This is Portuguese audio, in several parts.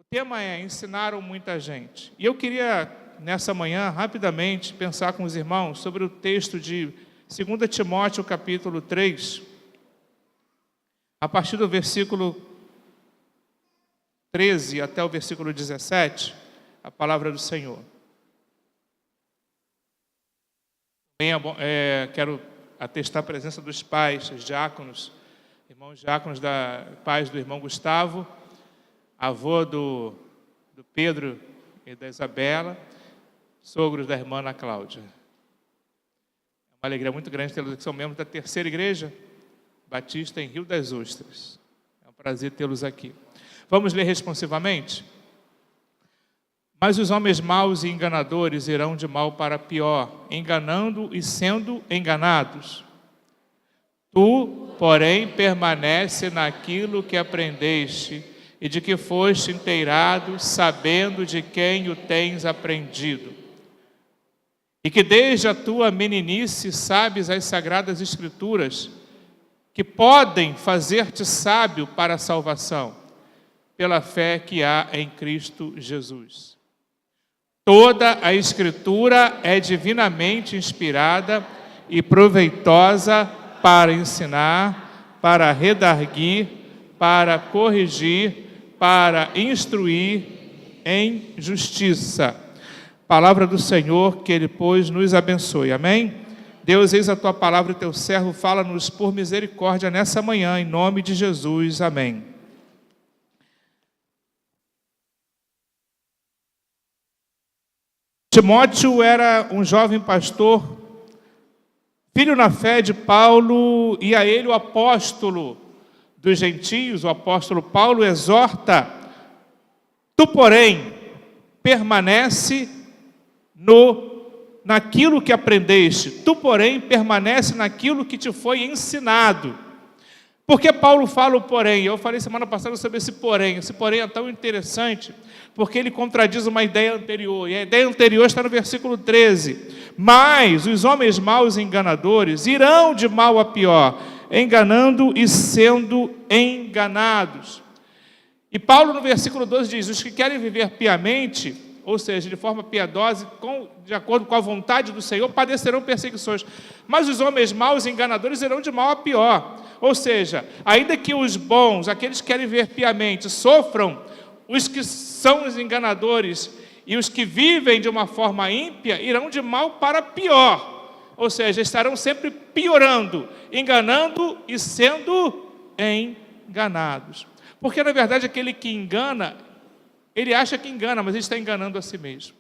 O tema é ensinaram muita gente. E eu queria, nessa manhã, rapidamente, pensar com os irmãos sobre o texto de 2 Timóteo, capítulo 3, a partir do versículo 13 até o versículo 17, a palavra do Senhor. Quero atestar a presença dos pais, os diáconos, irmãos diáconos, pais do irmão Gustavo, avô do Pedro e da Isabela, sogros da irmã Ana Cláudia. É uma alegria muito grande tê-los aqui, são membros da terceira igreja batista em Rio das Ostras. É um prazer tê-los aqui. Vamos ler responsivamente? Mas os homens maus e enganadores irão de mal para pior, enganando e sendo enganados. Tu, porém, permanece naquilo que aprendeste e de que foste inteirado, sabendo de quem o tens aprendido. E que desde a tua meninice sabes as sagradas escrituras, que podem fazer-te sábio para a salvação, pela fé que há em Cristo Jesus. Toda a Escritura é divinamente inspirada e proveitosa para ensinar, para redarguir, para corrigir, para instruir em justiça. Palavra do Senhor, que Ele, pois, nos abençoe. Amém? Deus, eis a Tua palavra e Teu servo, fala-nos por misericórdia nessa manhã, em nome de Jesus. Amém. Timóteo era um jovem pastor, filho na fé de Paulo, e a ele o apóstolo dos gentios, o apóstolo Paulo, exorta: tu, porém, permanece naquilo que aprendeste, tu, porém, permanece naquilo que te foi ensinado. Por que Paulo fala o porém? Eu falei semana passada sobre esse porém é tão interessante, porque ele contradiz uma ideia anterior, e a ideia anterior está no versículo 13. Mas os homens maus e enganadores irão de mal a pior, enganando e sendo enganados. E Paulo no versículo 12 diz: os que querem viver piamente, ou seja, de forma piedosa, de acordo com a vontade do Senhor, padecerão perseguições. Mas os homens maus e enganadores irão de mal a pior. Ou seja, ainda que os bons, aqueles que querem viver piamente, sofram, os que são os enganadores e os que vivem de uma forma ímpia irão de mal para pior. Ou seja, estarão sempre piorando, enganando e sendo enganados. Porque, na verdade, aquele que engana, ele acha que engana, mas ele está enganando a si mesmo.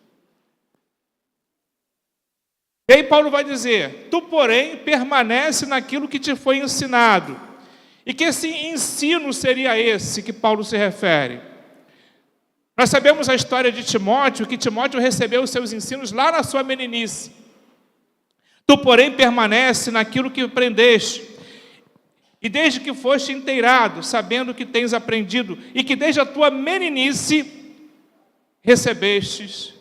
E aí Paulo vai dizer: tu, porém, permanece naquilo que te foi ensinado. E que esse ensino seria esse que Paulo se refere? Nós sabemos a história de Timóteo, que Timóteo recebeu os seus ensinos lá na sua meninice. Tu, porém, permanece naquilo que aprendeste, e desde que foste inteirado, sabendo que tens aprendido, e que desde a tua meninice recebestes.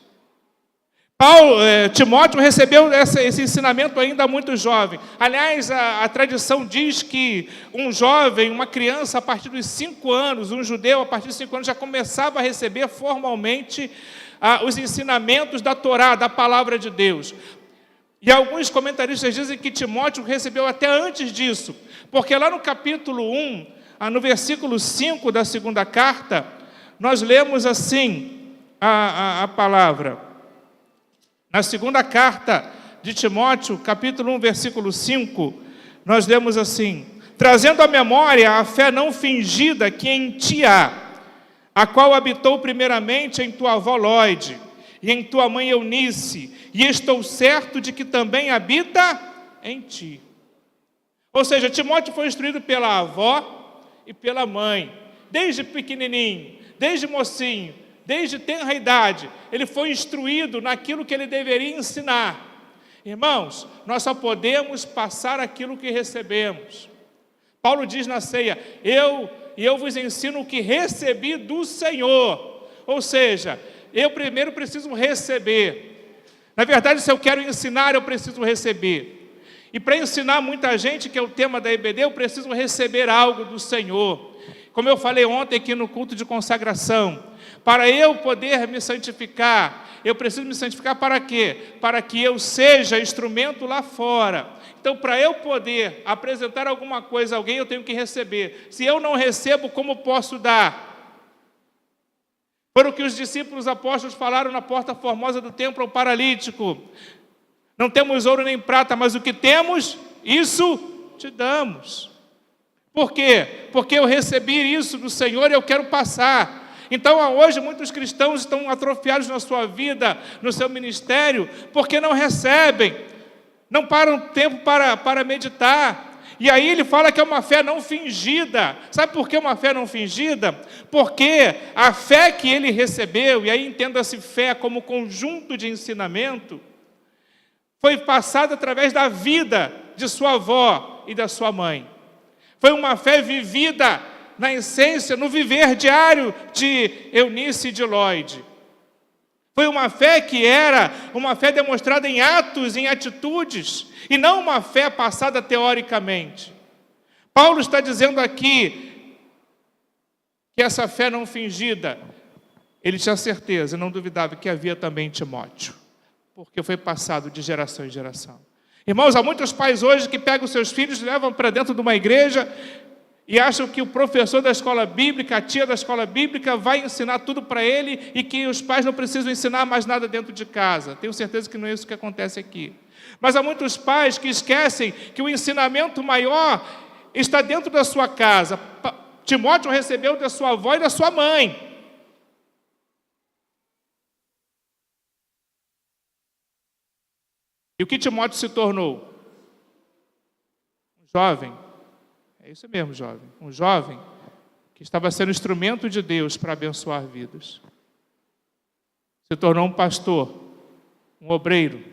Timóteo recebeu esse ensinamento ainda muito jovem. Aliás, a tradição diz que um jovem, uma criança, a partir dos 5 anos, um judeu, a partir dos 5 anos, já começava a receber formalmente os ensinamentos da Torá, da palavra de Deus. E alguns comentaristas dizem que Timóteo recebeu até antes disso, porque lá no capítulo 1, no versículo 5 da segunda carta, nós lemos assim a palavra. Na segunda carta de Timóteo, capítulo 1, versículo 5, nós lemos assim: trazendo à memória a fé não fingida que em ti há, a qual habitou primeiramente em tua avó Lóide e em tua mãe Eunice, e estou certo de que também habita em ti. Ou seja, Timóteo foi instruído pela avó e pela mãe, desde pequenininho, desde mocinho, desde tenra idade, ele foi instruído naquilo que ele deveria ensinar. Irmãos, nós só podemos passar aquilo que recebemos. Paulo diz na ceia: eu vos ensino o que recebi do Senhor. Ou seja, eu primeiro preciso receber. Na verdade, se eu quero ensinar, eu preciso receber. E para ensinar muita gente, que é o tema da EBD, eu preciso receber algo do Senhor. Como eu falei ontem aqui no culto de consagração, para eu poder me santificar, eu preciso me santificar para quê? Para que eu seja instrumento lá fora. Então, para eu poder apresentar alguma coisa a alguém, eu tenho que receber. Se eu não recebo, como posso dar? Foi o que os discípulos apóstolos falaram na porta formosa do templo ao paralítico. Não temos ouro nem prata, mas o que temos, isso te damos. Por quê? Porque eu recebi isso do Senhor e eu quero passar. Então, hoje, muitos cristãos estão atrofiados na sua vida, no seu ministério, porque não recebem, não param tempo para meditar. E aí ele fala que é uma fé não fingida. Sabe por que uma fé não fingida? Porque a fé que ele recebeu, e aí entenda-se fé como conjunto de ensinamento, foi passada através da vida de sua avó e da sua mãe. Foi uma fé vivida na essência, no viver diário de Eunice e de Lloyd. Foi uma fé que era uma fé demonstrada em atos, em atitudes, e não uma fé passada teoricamente. Paulo está dizendo aqui que essa fé não fingida, ele tinha certeza, não duvidava que havia também em Timóteo, porque foi passado de geração em geração. Irmãos, há muitos pais hoje que pegam seus filhos e levam para dentro de uma igreja e acham que o professor da escola bíblica, a tia da escola bíblica, vai ensinar tudo para ele e que os pais não precisam ensinar mais nada dentro de casa. Tenho certeza que não é isso que acontece aqui. Mas há muitos pais que esquecem que o ensinamento maior está dentro da sua casa. Timóteo recebeu da sua avó e da sua mãe. E o que Timóteo se tornou? Um jovem. É isso mesmo, jovem. Um jovem que estava sendo instrumento de Deus para abençoar vidas. Se tornou um pastor, um obreiro,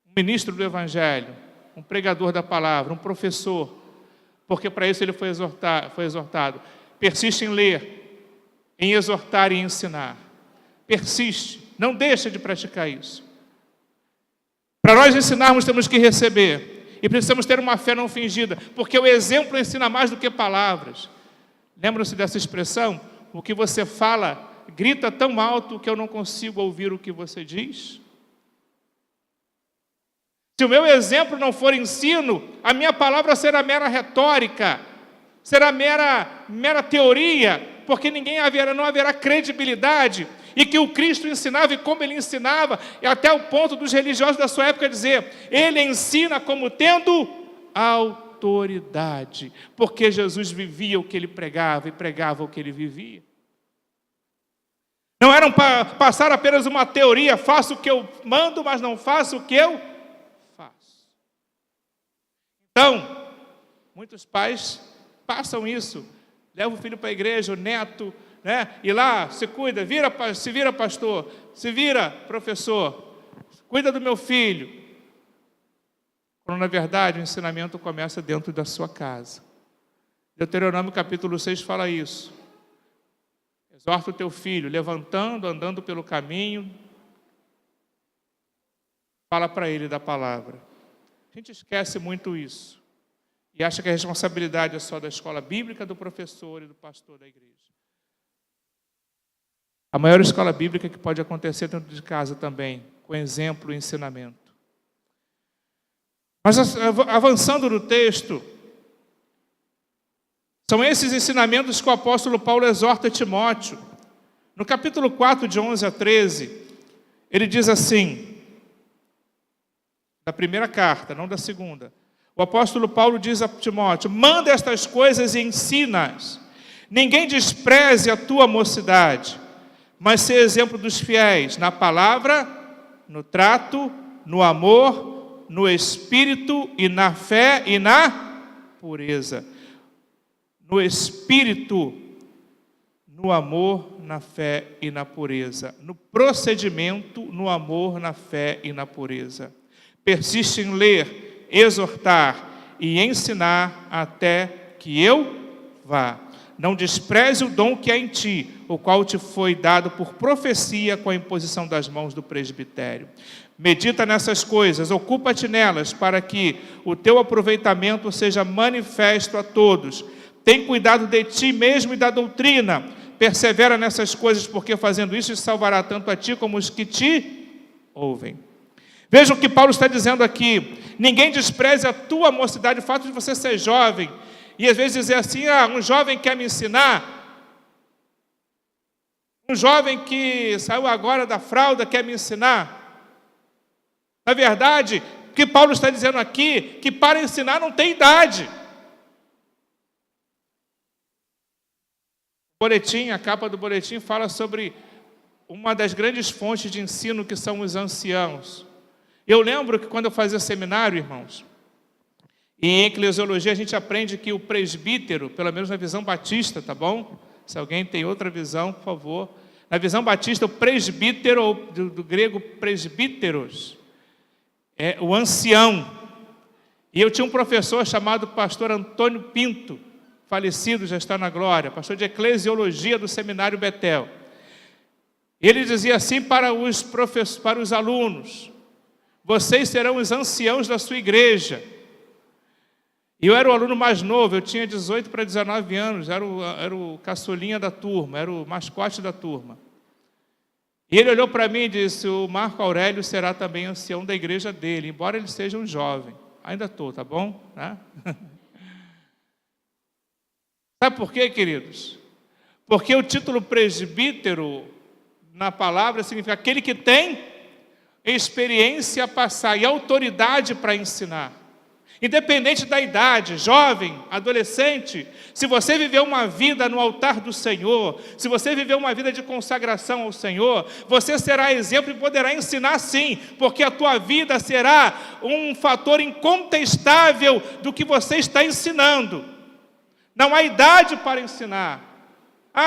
um ministro do Evangelho, um pregador da palavra, um professor, porque para isso ele foi exortado. Persiste em ler, em exortar e em ensinar. Persiste, não deixa de praticar isso. Para nós ensinarmos, temos que receber. E precisamos ter uma fé não fingida, porque o exemplo ensina mais do que palavras. Lembram-se dessa expressão? O que você fala grita tão alto que eu não consigo ouvir o que você diz. Se o meu exemplo não for ensino, a minha palavra será mera retórica, será mera teoria, porque não haverá credibilidade. E que o Cristo ensinava e como ele ensinava, e até o ponto dos religiosos da sua época dizer, ele ensina como tendo autoridade, porque Jesus vivia o que ele pregava e pregava o que ele vivia. Não era passar apenas uma teoria, faço o que eu mando, mas não faço o que eu faço. Então, muitos pais passam isso, levam o filho para a igreja, o neto, e lá se cuida, se vira pastor, se vira professor, cuida do meu filho. Quando na verdade o ensinamento começa dentro da sua casa. Deuteronômio capítulo 6 fala isso. Exorta o teu filho, levantando, andando pelo caminho, fala para ele da palavra. A gente esquece muito isso e acha que a responsabilidade é só da escola bíblica, do professor e do pastor da igreja. A maior escola bíblica que pode acontecer dentro de casa também, com exemplo e ensinamento. Mas avançando no texto, são esses ensinamentos que o apóstolo Paulo exorta Timóteo. No capítulo 4, de 11 a 13, ele diz assim, da primeira carta, não da segunda. O apóstolo Paulo diz a Timóteo, manda estas coisas e ensina-as. Ninguém despreze a tua mocidade, mas ser exemplo dos fiéis na palavra, no trato, no amor, no espírito e na fé e na pureza. No espírito, no amor, na fé e na pureza. No procedimento, no amor, na fé e na pureza. Persiste em ler, exortar e ensinar até que eu vá. Não despreze o dom que há em ti, o qual te foi dado por profecia com a imposição das mãos do presbitério. Medita nessas coisas, ocupa-te nelas, para que o teu aproveitamento seja manifesto a todos. Tem cuidado de ti mesmo e da doutrina. Persevera nessas coisas, porque fazendo isso salvará tanto a ti como os que te ouvem. Vejam o que Paulo está dizendo aqui. Ninguém despreze a tua mocidade, o fato de você ser jovem. E às vezes dizer assim, um jovem quer me ensinar. Um jovem que saiu agora da fralda quer me ensinar. Na verdade, o que Paulo está dizendo aqui, que para ensinar não tem idade. O boletim, a capa do boletim fala sobre uma das grandes fontes de ensino que são os anciãos. Eu lembro que quando eu fazia seminário, irmãos, e em eclesiologia a gente aprende que o presbítero, pelo menos na visão batista, tá bom? Se alguém tem outra visão, por favor. Na visão batista, o presbítero, do grego presbíteros, é o ancião. E eu tinha um professor chamado pastor Antônio Pinto, falecido, já está na glória, pastor de eclesiologia do seminário Betel. Ele dizia assim para os alunos: vocês serão os anciãos da sua igreja. E eu era o aluno mais novo, eu tinha 18 para 19 anos, era o caçulinha da turma, era o mascote da turma. E ele olhou para mim e disse: o Marco Aurélio será também ancião da igreja dele, embora ele seja um jovem. Ainda estou, tá bom? Né? Sabe por quê, queridos? Porque o título presbítero, na palavra, significa aquele que tem experiência a passar e autoridade para ensinar. Independente da idade, jovem, adolescente, se você viver uma vida no altar do Senhor, se você viver uma vida de consagração ao Senhor, você será exemplo e poderá ensinar sim, porque a tua vida será um fator incontestável do que você está ensinando. Não há idade para ensinar.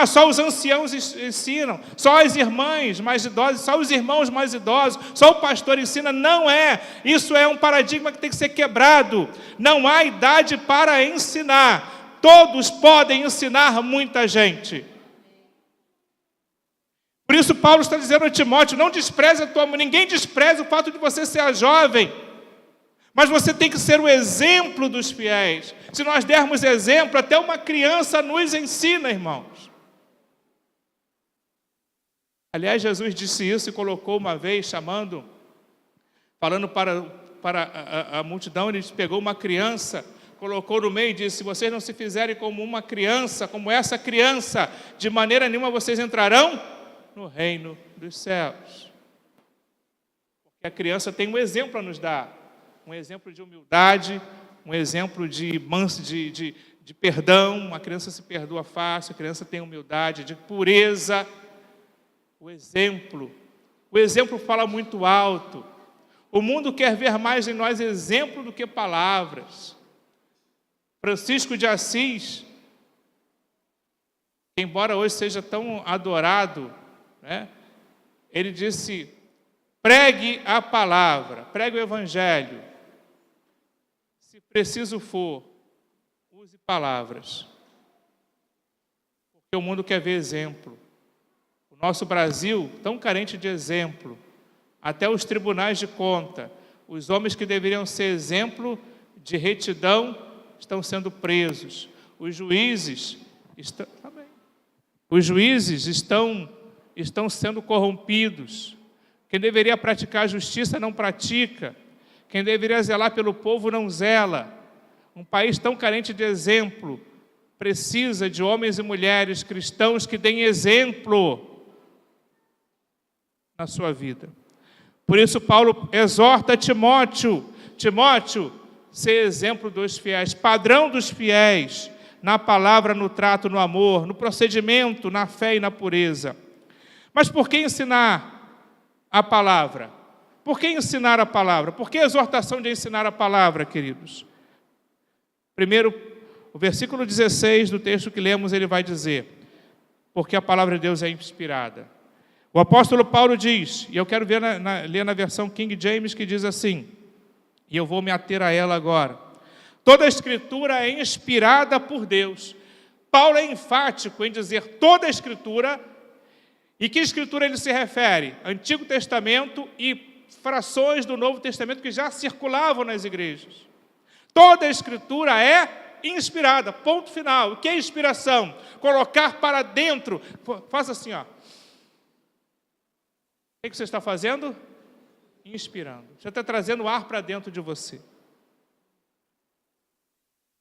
Só os anciãos ensinam, só as irmãs mais idosas, só os irmãos mais idosos, só o pastor ensina. Não é. Isso é um paradigma que tem que ser quebrado. Não há idade para ensinar. Todos podem ensinar muita gente. Por isso Paulo está dizendo a Timóteo: não despreze a tua mãe. Ninguém despreza o fato de você ser jovem. Mas você tem que ser o exemplo dos fiéis. Se nós dermos exemplo, até uma criança nos ensina, irmãos. Aliás, Jesus disse isso e colocou uma vez, falando para a multidão, ele pegou uma criança, colocou no meio e disse: se vocês não se fizerem como uma criança, como essa criança, de maneira nenhuma vocês entrarão no reino dos céus. Porque a criança tem um exemplo a nos dar, um exemplo de humildade, um exemplo de perdão. A criança se perdoa fácil, a criança tem humildade, de pureza. O exemplo fala muito alto. O mundo quer ver mais em nós exemplo do que palavras. Francisco de Assis, embora hoje seja tão adorado, né, ele disse: pregue a palavra, pregue o evangelho. Se preciso for, use palavras. Porque o mundo quer ver exemplo. Nosso Brasil, tão carente de exemplo, até os tribunais de conta, os homens que deveriam ser exemplo de retidão estão sendo presos. Os juízes estão sendo corrompidos. Quem deveria praticar a justiça não pratica. Quem deveria zelar pelo povo não zela. Um país tão carente de exemplo precisa de homens e mulheres cristãos que deem exemplo na sua vida. Por isso Paulo exorta Timóteo: ser exemplo dos fiéis, padrão dos fiéis, na palavra, no trato, no amor, no procedimento, na fé e na pureza. Mas por que ensinar a palavra? Por que ensinar a palavra? Por que a exortação de ensinar a palavra, queridos? Primeiro, o versículo 16 do texto que lemos, ele vai dizer: porque a palavra de Deus é inspirada. O apóstolo Paulo diz, e eu quero ler na versão King James, que diz assim, e eu vou me ater a ela agora: toda a Escritura é inspirada por Deus. Paulo é enfático em dizer toda a Escritura. E que Escritura ele se refere? Antigo Testamento e frações do Novo Testamento que já circulavam nas igrejas. Toda a Escritura é inspirada, ponto final. O que é inspiração? Colocar para dentro. Faça assim, ó. O que você está fazendo? Inspirando. Você está trazendo ar para dentro de você.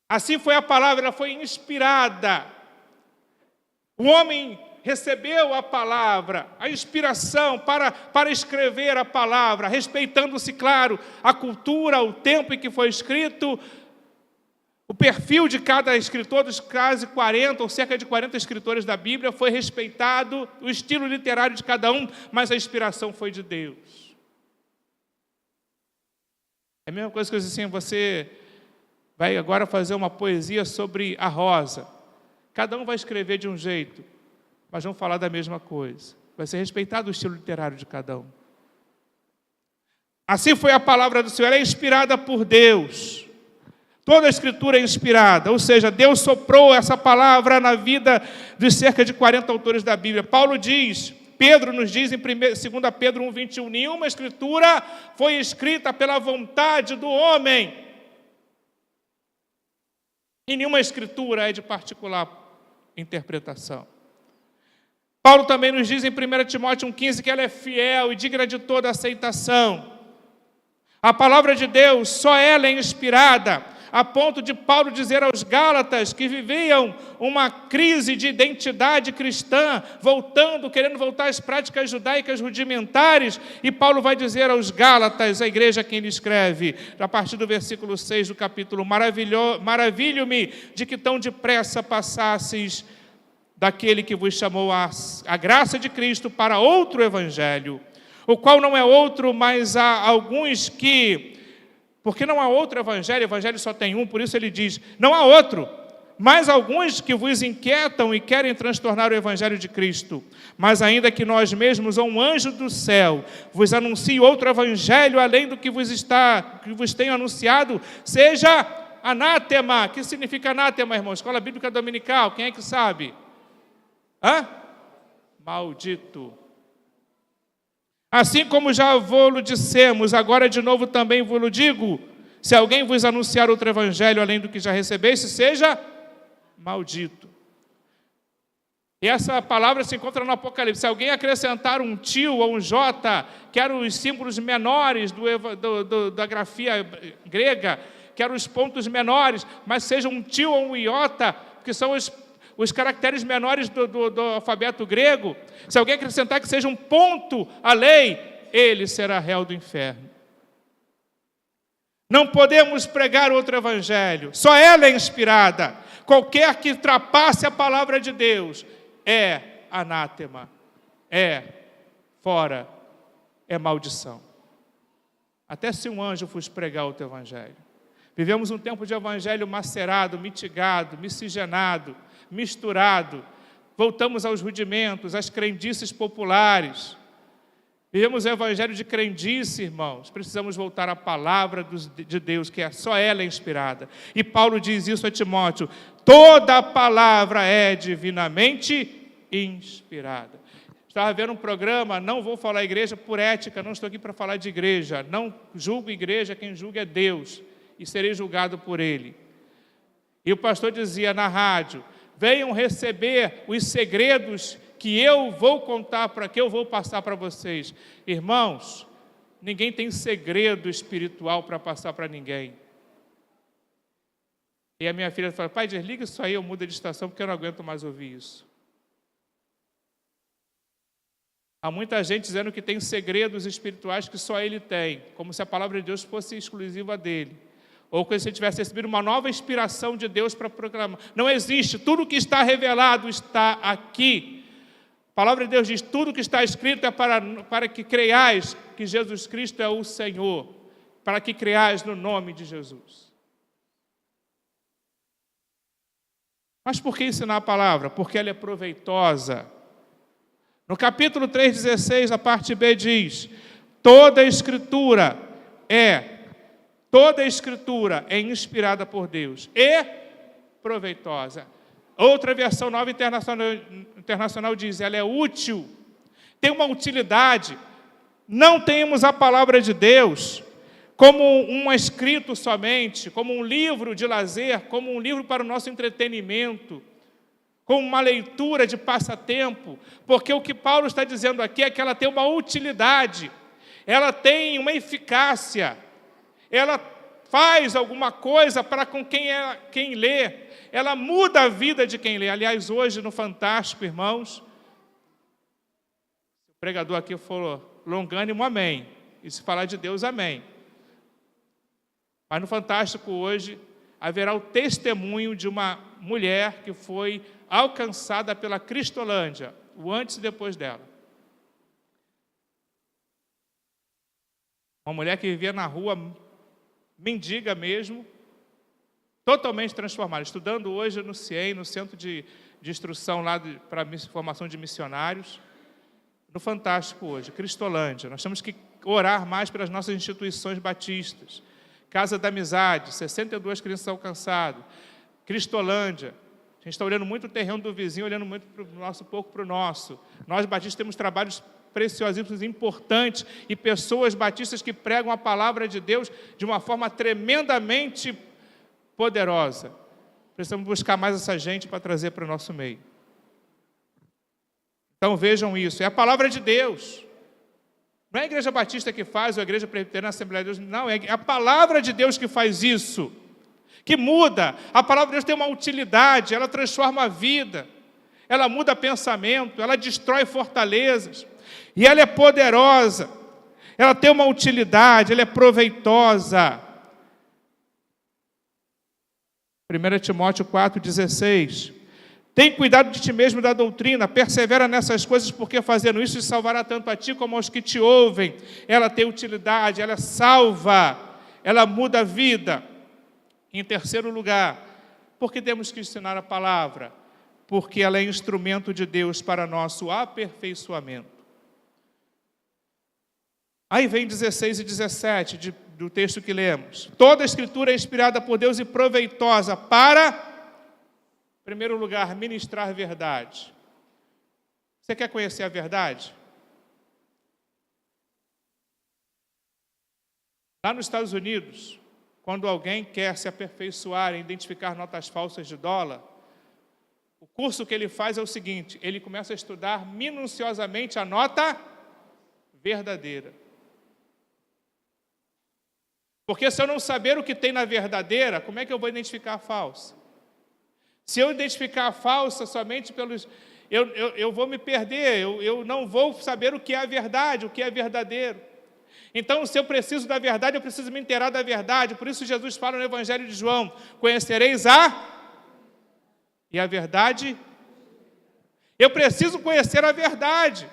Assim foi a palavra, ela foi inspirada. O homem recebeu a palavra, a inspiração para escrever a palavra, respeitando-se, claro, a cultura, o tempo em que foi escrito, o perfil de cada escritor, dos quase 40 ou cerca de 40 escritores da Bíblia, foi respeitado, o estilo literário de cada um, mas a inspiração foi de Deus. É a mesma coisa que eu disse assim, você vai agora fazer uma poesia sobre a rosa. Cada um vai escrever de um jeito, mas vão falar da mesma coisa. Vai ser respeitado o estilo literário de cada um. Assim foi a palavra do Senhor, ela é inspirada por Deus. Toda a Escritura é inspirada, ou seja, Deus soprou essa palavra na vida dos cerca de 40 autores da Bíblia. Paulo diz, Pedro nos diz em 2 Pedro 1,21, nenhuma Escritura foi escrita pela vontade do homem. E nenhuma Escritura é de particular interpretação. Paulo também nos diz em 1 Timóteo 1,15 que ela é fiel e digna de toda aceitação. A palavra de Deus, só ela é inspirada, a ponto de Paulo dizer aos Gálatas que viviam uma crise de identidade cristã, querendo voltar às práticas judaicas rudimentares, e Paulo vai dizer aos Gálatas, a igreja a quem ele escreve, a partir do versículo 6 do capítulo, maravilho-me de que tão depressa passasseis daquele que vos chamou a graça de Cristo para outro evangelho, o qual não é outro, mas há alguns que... Porque não há outro evangelho, o evangelho só tem um, por isso ele diz, não há outro, mas alguns que vos inquietam e querem transtornar o evangelho de Cristo. Mas ainda que nós mesmos, ou um anjo do céu, vos anuncie outro evangelho, além do que vos tenho anunciado, seja anátema. O que significa anátema, irmão? Escola Bíblica Dominical, quem é que sabe? Maldito. Assim como já vou-lo dissemos, agora de novo também vou-lo digo, se alguém vos anunciar outro evangelho além do que já recebeste, seja maldito. E essa palavra se encontra no Apocalipse. Se alguém acrescentar um tio ou um jota, que eram os símbolos menores da grafia grega, que eram os pontos menores, mas seja um tio ou um iota, que são os caracteres menores do alfabeto grego, se alguém acrescentar que seja um ponto à lei, ele será réu do inferno. Não podemos pregar outro evangelho, só ela é inspirada. Qualquer que ultrapasse a palavra de Deus é anátema, é fora, é maldição. Até se um anjo fosse pregar outro evangelho. Vivemos um tempo de evangelho macerado, mitigado, miscigenado, misturado. Voltamos aos rudimentos, às crendices populares. Vivemos o evangelho de crendice, irmãos. Precisamos voltar à palavra de Deus, que só ela é inspirada. E Paulo diz isso a Timóteo: toda a palavra é divinamente inspirada. Estava vendo um programa, não vou falar igreja por ética, não estou aqui para falar de igreja. Não julgo igreja, quem julga é Deus. E serei julgado por Ele. E o pastor dizia na rádio: venham receber os segredos que eu vou contar, que eu vou passar para vocês. Irmãos, ninguém tem segredo espiritual para passar para ninguém. E a minha filha fala: pai, desliga isso aí, eu mudo de estação, porque eu não aguento mais ouvir isso. Há muita gente dizendo que tem segredos espirituais que só ele tem, como se a palavra de Deus fosse exclusiva dele. Ou como se ele tivesse recebido uma nova inspiração de Deus para proclamar. Não existe. Tudo que está revelado está aqui. A palavra de Deus diz: tudo que está escrito é para que creiais que Jesus Cristo é o Senhor. Para que creiais no nome de Jesus. Mas por que ensinar a palavra? Porque ela é proveitosa. No capítulo 3,16, a parte B diz: toda a Escritura é inspirada por Deus e proveitosa. Outra versão nova internacional diz: ela é útil, tem uma utilidade. Não temos a palavra de Deus, como um escrito somente, como um livro de lazer, como um livro para o nosso entretenimento, como uma leitura de passatempo, porque o que Paulo está dizendo aqui é que ela tem uma utilidade, ela tem uma eficácia, ela faz alguma coisa para com quem lê, ela muda a vida de quem lê. Aliás, hoje no Fantástico, irmãos, o pregador aqui falou, longânimo, amém. E se falar de Deus, amém. Mas no Fantástico hoje haverá o testemunho de uma mulher que foi alcançada pela Cristolândia, o antes e depois dela. Uma mulher que vivia na rua, mendiga mesmo, totalmente transformada, estudando hoje no CIEM, no Centro de Instrução lá para formação de missionários, no Fantástico hoje, Cristolândia. Nós temos que orar mais pelas nossas instituições batistas. Casa da Amizade, 62 crianças alcançadas. Cristolândia, a gente está olhando muito o terreno do vizinho, olhando muito para o nosso, pouco para o nosso. Nós batistas temos trabalhos preciosíssimos, importantes, e pessoas batistas que pregam a palavra de Deus de uma forma tremendamente poderosa. Precisamos buscar mais essa gente para trazer para o nosso meio. Então vejam isso, é a palavra de Deus. Não é a igreja batista que faz, ou a igreja presbiteriana, a Assembleia de Deus, não, é a palavra de Deus que faz isso, que muda. A palavra de Deus tem uma utilidade, ela transforma a vida, ela muda pensamento, ela destrói fortalezas, e ela é poderosa, ela tem uma utilidade, ela é proveitosa. 1 Timóteo 4,16. Tem cuidado de ti mesmo e da doutrina, persevera nessas coisas, porque fazendo isso te salvará tanto a ti como aos que te ouvem. Ela tem utilidade, ela salva, ela muda a vida. Em terceiro lugar, porque temos que ensinar a palavra? Porque ela é instrumento de Deus para nosso aperfeiçoamento. Aí vem 16 e 17 do texto que lemos. Toda a Escritura é inspirada por Deus e proveitosa para... Em primeiro lugar, ministrar a verdade. Você quer conhecer a verdade? Lá nos Estados Unidos, quando alguém quer se aperfeiçoar em identificar notas falsas de dólar, o curso que ele faz é o seguinte, ele começa a estudar minuciosamente a nota verdadeira. Porque se eu não saber o que tem na verdadeira, como é que eu vou identificar a falsa? Se eu identificar a falsa somente pelos... Eu vou me perder, eu não vou saber o que é a verdade, o que é verdadeiro. Então, se eu preciso da verdade, eu preciso me inteirar da verdade. Por isso Jesus fala no Evangelho de João, conhecereis e a verdade. Eu preciso conhecer a verdade.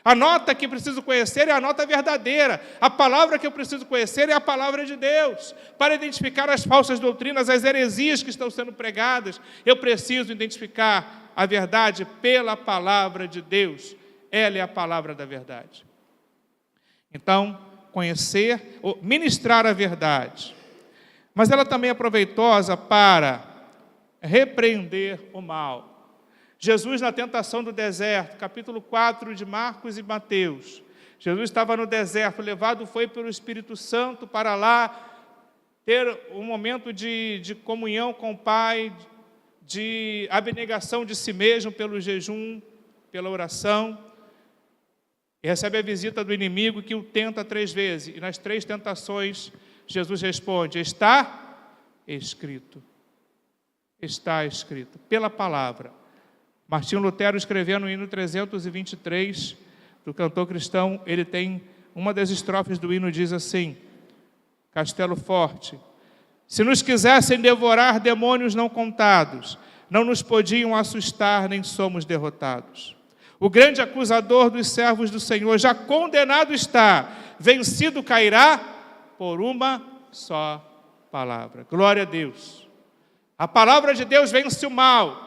A nota que preciso conhecer é a nota verdadeira. A palavra que eu preciso conhecer é a palavra de Deus. Para identificar as falsas doutrinas, as heresias que estão sendo pregadas, eu preciso identificar a verdade pela palavra de Deus. Ela é a palavra da verdade. Então, conhecer, ministrar a verdade. Mas ela também é proveitosa para repreender o mal. Jesus na tentação do deserto, capítulo 4 de Marcos e Mateus. Jesus estava no deserto, levado foi pelo Espírito Santo para lá ter um momento de comunhão com o Pai, de abnegação de si mesmo pelo jejum, pela oração. E recebe a visita do inimigo que o tenta 3 vezes. E nas 3 tentações, Jesus responde, está escrito. Está escrito, pela palavra. Martinho Lutero, escrevendo no hino 323, do cantor cristão, ele tem, uma das estrofes do hino diz assim, Castelo Forte, se nos quisessem devorar demônios não contados, não nos podiam assustar, nem somos derrotados. O grande acusador dos servos do Senhor já condenado está, vencido cairá por uma só palavra. Glória a Deus. A palavra de Deus vence o mal.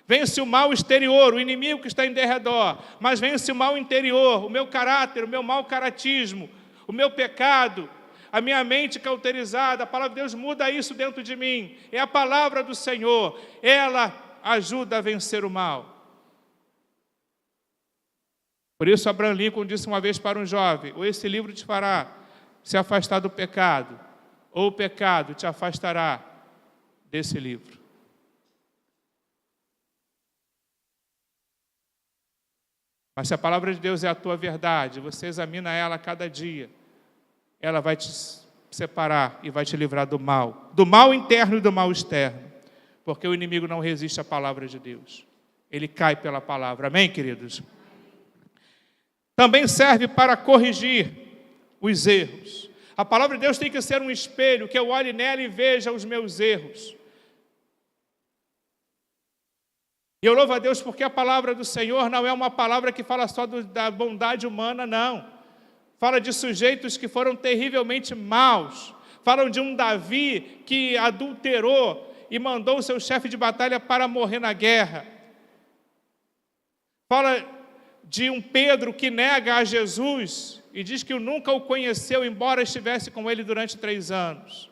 Vence o mal exterior, o inimigo que está em derredor, mas vence o mal interior, o meu caráter, o meu mau caratismo, o meu pecado, a minha mente cauterizada. A palavra de Deus muda isso dentro de mim. É a palavra do Senhor, ela ajuda a vencer o mal. Por isso Abraham Lincoln disse uma vez para um jovem, ou esse livro te fará se afastar do pecado, ou o pecado te afastará desse livro. Mas se a palavra de Deus é a tua verdade, você examina ela a cada dia, ela vai te separar e vai te livrar do mal interno e do mal externo, porque o inimigo não resiste à palavra de Deus. Ele cai pela palavra. Amém, queridos? Também serve para corrigir os erros. A palavra de Deus tem que ser um espelho, que eu olhe nela e veja os meus erros. E eu louvo a Deus porque a palavra do Senhor não é uma palavra que fala só da bondade humana, não. Fala de sujeitos que foram terrivelmente maus. Falam de um Davi que adulterou e mandou o seu chefe de batalha para morrer na guerra. Fala de um Pedro que nega a Jesus e diz que nunca o conheceu, embora estivesse com ele durante 3 anos.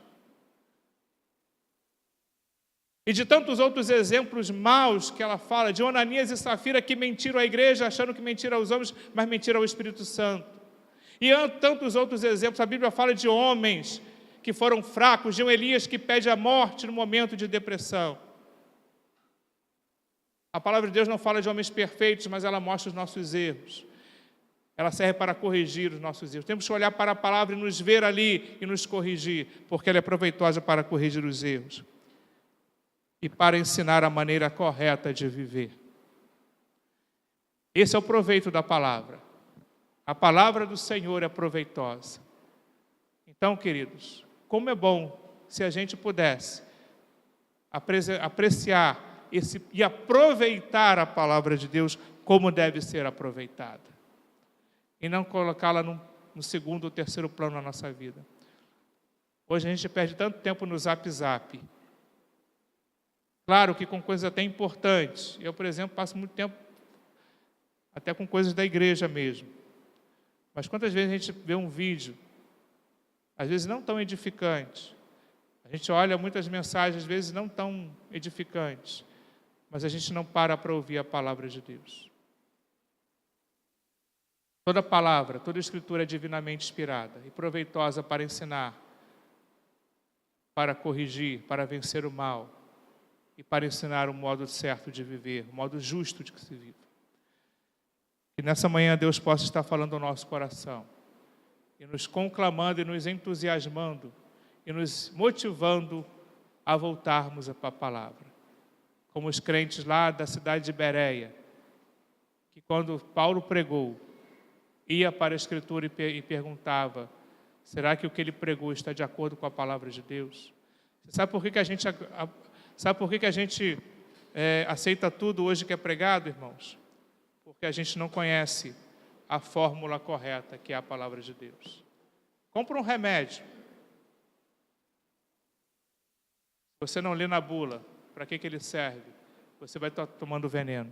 E de tantos outros exemplos maus que ela fala, de Ananias e Safira que mentiram à igreja, achando que mentiram aos homens, mas mentiram ao Espírito Santo. E tantos outros exemplos, a Bíblia fala de homens que foram fracos, de um Elias que pede a morte no momento de depressão. A palavra de Deus não fala de homens perfeitos, mas ela mostra os nossos erros. Ela serve para corrigir os nossos erros. Temos que olhar para a palavra e nos ver ali e nos corrigir, porque ela é proveitosa para corrigir os erros e para ensinar a maneira correta de viver. Esse é o proveito da palavra. A palavra do Senhor é proveitosa. Então, queridos, como é bom se a gente pudesse apreciar e aproveitar a palavra de Deus como deve ser aproveitada. E não colocá-la no segundo ou terceiro plano na nossa vida. Hoje a gente perde tanto tempo no zap. Claro que com coisas até importantes. Eu, por exemplo, passo muito tempo até com coisas da igreja mesmo. Mas quantas vezes a gente vê um vídeo, às vezes não tão edificante. A gente olha muitas mensagens, às vezes não tão edificantes. Mas a gente não para ouvir a palavra de Deus. Toda palavra, toda escritura é divinamente inspirada e proveitosa para ensinar, para corrigir, para vencer o mal e para ensinar o modo certo de viver, o modo justo de que se vive. Que nessa manhã Deus possa estar falando ao nosso coração e nos conclamando e nos entusiasmando e nos motivando a voltarmos para a palavra. Como os crentes lá da cidade de Bereia, que quando Paulo pregou, ia para a Escritura e perguntava: será que o que ele pregou está de acordo com a palavra de Deus? Você sabe por que a gente aceita tudo hoje que é pregado, irmãos? Porque a gente não conhece a fórmula correta, que é a palavra de Deus. Compra um remédio. Se você não lê na bula para que ele serve, você vai estar tomando veneno.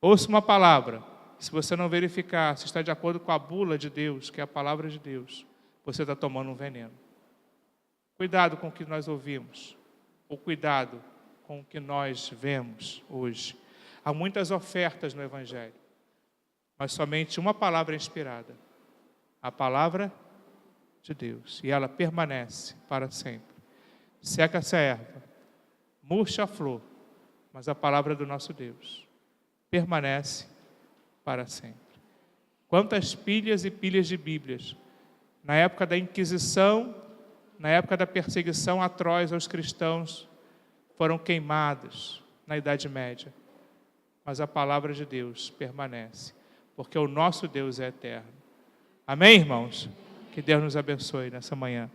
Ouça uma palavra. Se você não verificar se está de acordo com a bula de Deus, que é a palavra de Deus, você está tomando um veneno. Cuidado com o que nós ouvimos, ou cuidado com o que nós vemos hoje. Há muitas ofertas no Evangelho, mas somente uma palavra é inspirada, a palavra de Deus, e ela permanece para sempre. Seca-se a erva, murcha a flor, mas a palavra do nosso Deus permanece para sempre. Quantas pilhas e pilhas de Bíblias, na época da Inquisição, na época da perseguição atroz aos cristãos, foram queimadas na Idade Média. Mas a palavra de Deus permanece, porque o nosso Deus é eterno. Amém, irmãos? Que Deus nos abençoe nessa manhã.